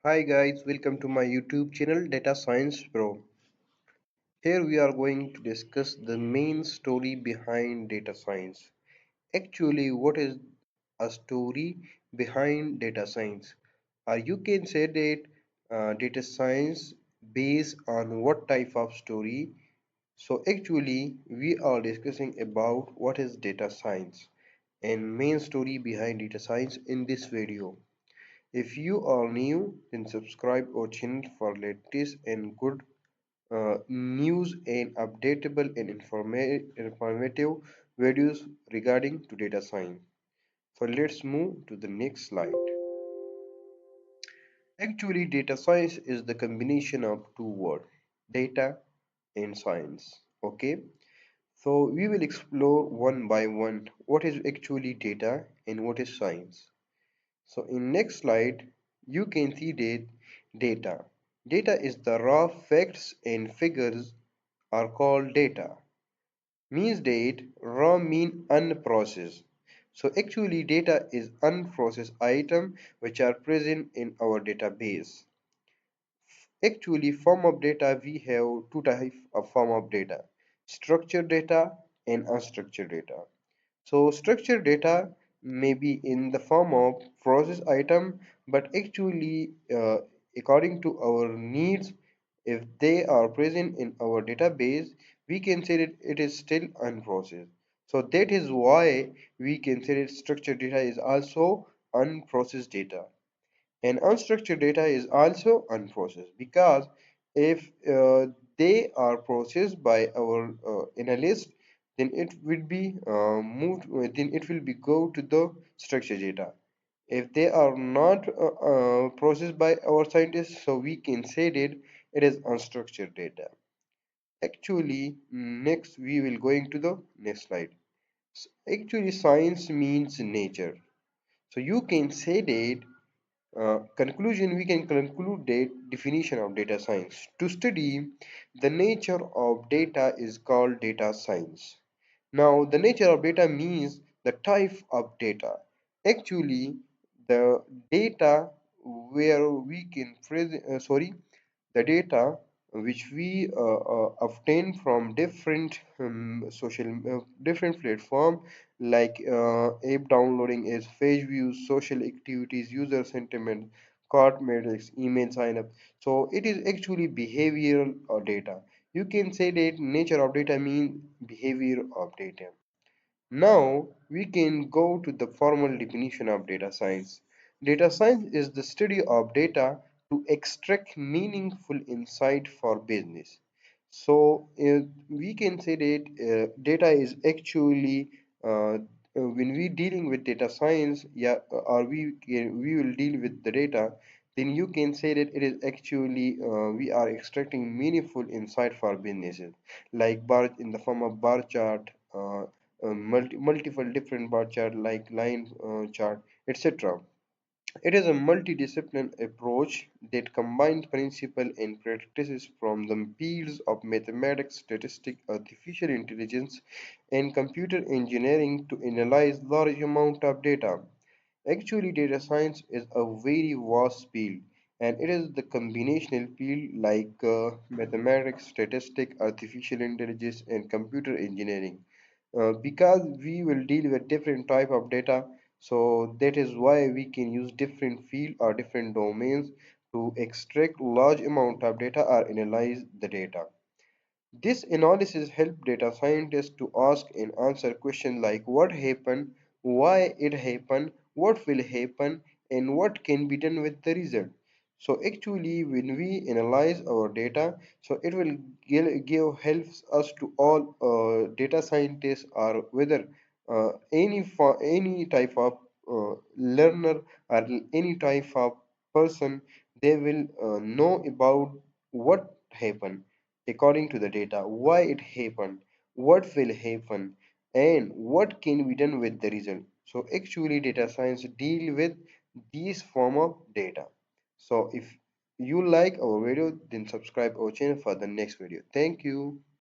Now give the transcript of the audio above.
Hi guys, welcome to my YouTube channel DataSciPro. Here we are going to discuss the main story behind data science. Actually, what is a story behind data science? You can say that data science based on what type of story. So actually, we are discussing about what is data science and main story behind data science in this video. If you are new, then subscribe our channel for latest and good news and updatable and informative videos regarding to data science. So let's move to the next slide. Actually, data science is the combination of two words, data and science. Okay, so we will explore one by one what is actually data and what is science. So in next slide, you can see that data. Data is the raw facts and figures are called data. Means that raw mean unprocessed. So actually data is unprocessed item which are present in our database. Actually form of data we have two types of form of data. Structured data and unstructured data. So structured data may be in the form of process item, but actually, according to our needs, if they are present in our database, we can say that it is still unprocessed. So that is why we can say that structured data is also unprocessed data. And unstructured data is also unprocessed because if they are processed by our analyst, then it will be then it will be go to the structured data. If they are not processed by our scientists, so we can say that it is unstructured data. Actually, next we will going to the next slide. Actually, science means nature. So you can say that conclusion, we can conclude that definition of data science. To study the nature of data is called data science. Now, the nature of data means the type of data. Actually, the data where we can the data which we obtain from different different platform like app downloading is page views, social activities, user sentiment, cart metrics, email sign up. So it is actually behavioral data. You can say that nature of data means behavior of data. Now we can go to the formal definition of data science. Data science is the study of data to extract meaningful insight for business. So we can say that data is actually when we dealing with data science, yeah, or we will deal with the data, then you can say that it is actually we are extracting meaningful insight for businesses, like bar in the form of bar chart. Multiple different bar chart like line chart, etc. It is a multidisciplinary approach that combines principles and practices from the fields of mathematics, statistics, artificial intelligence, and computer engineering to analyze large amount of data. Actually, data science is a very vast field, and it is the combinational field like mathematics, statistics, artificial intelligence, and computer engineering. Because we will deal with different type of data, so that is why we can use different field or different domains to extract large amount of data or analyze the data. This analysis helps data scientists to ask and answer questions like what happened, why it happened, what will happen, and what can be done with the result. So actually, when we analyze our data, so it will give helps us to all data scientists or whether any type of learner or any type of person, they will know about what happened according to the data, why it happened, what will happen, and what can be done with the result. So actually data science deal with these form of data. So if you like our video, then subscribe our channel for the next video. Thank you.